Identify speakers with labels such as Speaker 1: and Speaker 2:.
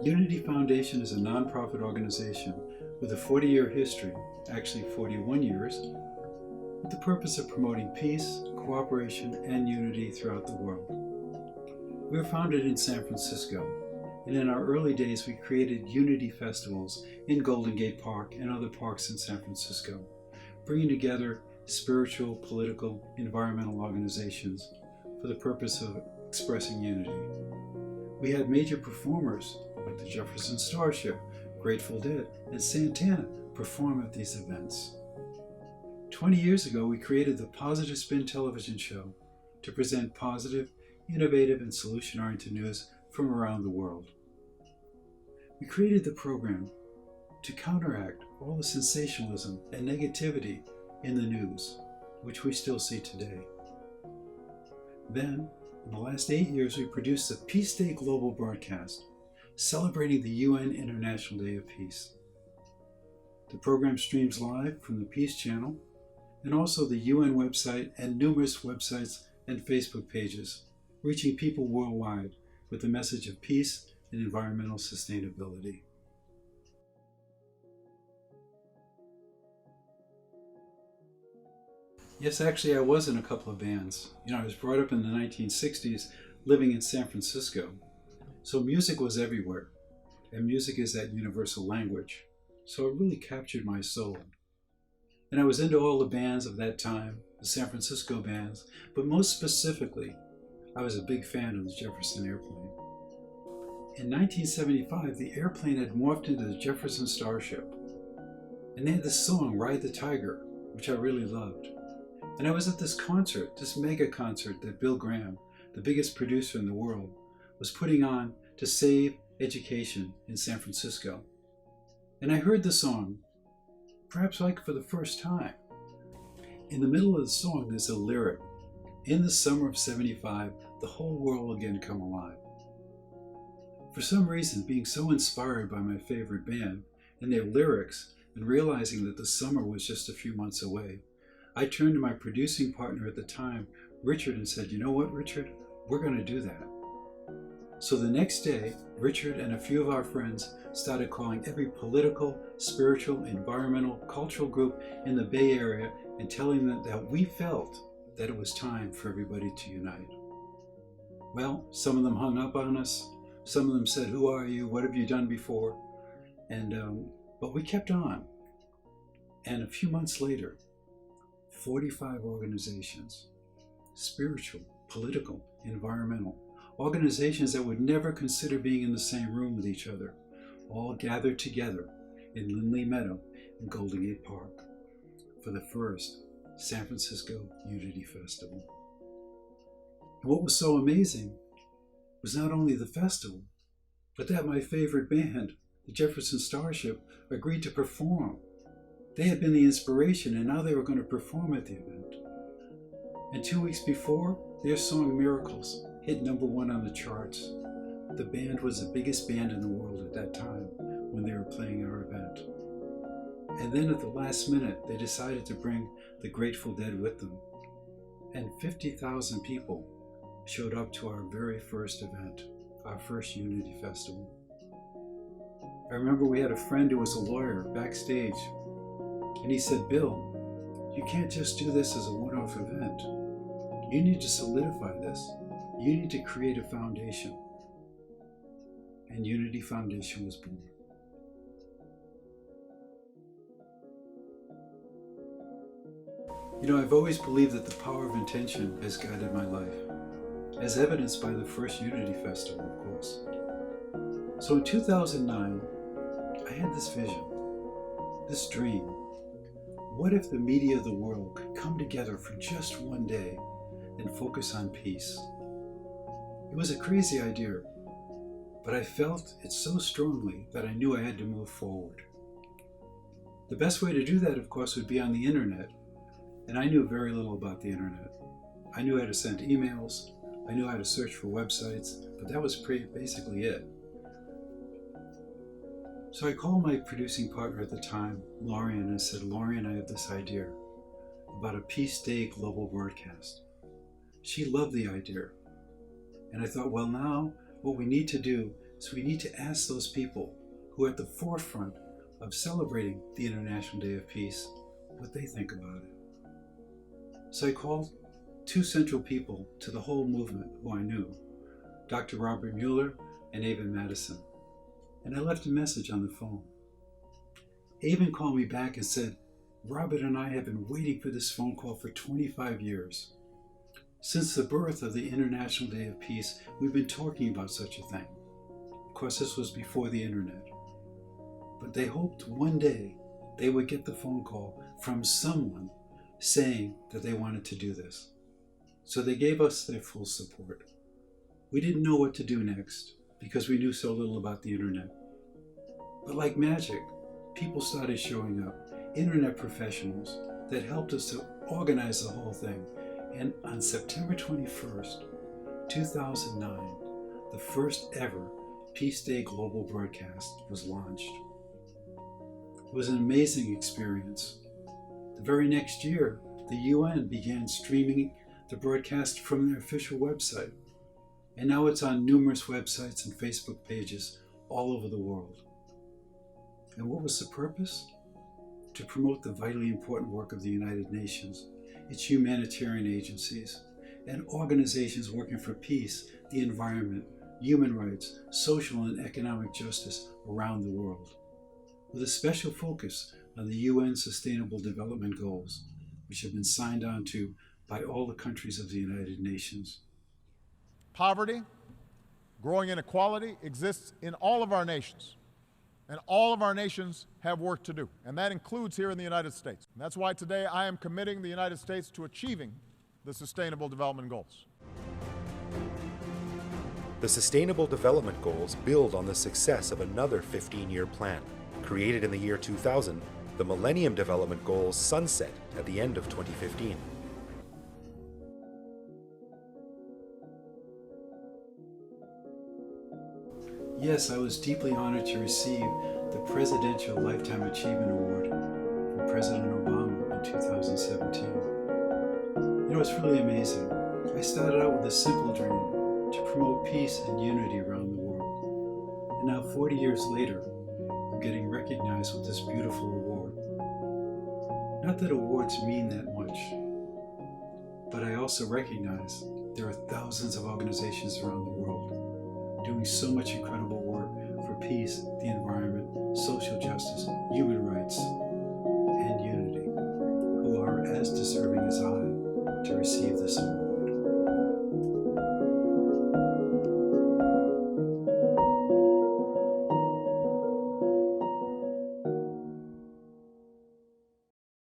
Speaker 1: Unity Foundation is a nonprofit organization with a 40-year history, actually 41 years, with the purpose of promoting peace, cooperation, and unity throughout the world. We were founded in San Francisco, and in our early days we created unity festivals in Golden Gate Park and other parks in San Francisco, bringing together spiritual, political, environmental organizations for the purpose of expressing unity. We had major performers like the Jefferson Starship, Grateful Dead, and Santana perform at these events. 20 years ago, we created the Positive Spin television show to present positive, innovative, and solution-oriented news from around the world. We created the program to counteract all the sensationalism and negativity in the news, which we still see today. Then, in the last 8 years, we produced the Peace Day Global broadcast, celebrating the UN International Day of Peace. The program streams live from the Peace Channel and also the UN website and numerous websites and Facebook pages, reaching people worldwide with the message of peace and environmental sustainability. Yes, actually, I was in a couple of bands. I was brought up in the 1960s living in San Francisco. So music was everywhere, and music is that universal language. So it really captured my soul. And I was into all the bands of that time, the San Francisco bands, but most specifically, I was a big fan of the Jefferson Airplane. In 1975, the airplane had morphed into the Jefferson Starship, and they had this song, Ride the Tiger, which I really loved. And I was at this concert, this mega concert that Bill Graham, the biggest producer in the world, was putting on to save education in San Francisco. And I heard the song, perhaps like for the first time. In the middle of the song, there's a lyric, "In the summer of 75, the whole world will again come alive." For some reason, being so inspired by my favorite band and their lyrics, and realizing that the summer was just a few months away, I turned to my producing partner at the time, Richard, and said, "You know what, Richard? We're going to do that." So the next day, Richard and a few of our friends started calling every political, spiritual, environmental, cultural group in the Bay Area and telling them that we felt that it was time for everybody to unite. Well, some of them hung up on us. Some of them said, "Who are you? What have you done before?" But we kept on. And a few months later, 45 organizations, spiritual, political, environmental, organizations that would never consider being in the same room with each other, all gathered together in Lindley Meadow in Golden Gate Park for the first San Francisco Unity Festival. And what was so amazing was not only the festival, but that my favorite band, the Jefferson Starship, agreed to perform. They had been the inspiration, and now they were going to perform at the event. And 2 weeks before, their song Miracles hit #1 on the charts. The band was the biggest band in the world at that time when they were playing our event. And then at the last minute, they decided to bring the Grateful Dead with them. And 50,000 people showed up to our very first event, our first Unity Festival. I remember we had a friend who was a lawyer backstage, and he said, "Bill, you can't just do this as a one-off event. You need to solidify this. You need to create a foundation." And Unity Foundation was born. I've always believed that the power of intention has guided my life, as evidenced by the first Unity Festival, of course. So in 2009, I had this vision, this dream. What if the media of the world could come together for just one day and focus on peace? It was a crazy idea, but I felt it so strongly that I knew I had to move forward. The best way to do that, of course, would be on the internet, and I knew very little about the internet. I knew how to send emails, I knew how to search for websites, but that was basically it. So I called my producing partner at the time, Lorian, and I said, "Lorian, I have this idea about a Peace Day global broadcast." She loved the idea. And I thought, well, now what we need to do So we need to ask those people who are at the forefront of celebrating the International Day of Peace what they think about it. So I called two central people to the whole movement who I knew, Dr. Robert Mueller and Avon Madison, and I left a message on the phone. Avon called me back and said, "Robert and I have been waiting for this phone call for 25 years. Since the birth of the International Day of Peace, we've been talking about such a thing." Of course, this was before the internet. But they hoped one day they would get the phone call from someone saying that they wanted to do this. So they gave us their full support. We didn't know what to do next because we knew so little about the internet. But like magic, people started showing up, internet professionals that helped us to organize the whole thing. And on September 21st, 2009, the first ever Peace Day global broadcast was launched. It was an amazing experience. The very next year, the UN began streaming the broadcast from their official website. And now it's on numerous websites and Facebook pages all over the world. And what was the purpose? To promote the vitally important work of the United Nations, its humanitarian agencies, and organizations working for peace, the environment, human rights, social and economic justice around the world, with a special focus on the UN Sustainable Development Goals, which have been signed on to by all the countries of the United Nations.
Speaker 2: Poverty, growing inequality exists in all of our nations. And all of our nations have work to do, and that includes here in the United States. And that's why today I am committing the United States to achieving the Sustainable Development Goals.
Speaker 3: The Sustainable Development Goals build on the success of another 15-year plan. Created in the year 2000, the Millennium Development Goals sunset at the end of 2015.
Speaker 1: Yes, I was deeply honored to receive the Presidential Lifetime Achievement Award from President Obama in 2017. You know, it's really amazing. I started out with a simple dream to promote peace and unity around the world. And now 40 years later, I'm getting recognized with this beautiful award. Not that awards mean that much, but I also recognize there are thousands of organizations around the world doing so much incredible work for peace, the environment, social justice, human rights, and unity, who are as deserving as I to receive this award.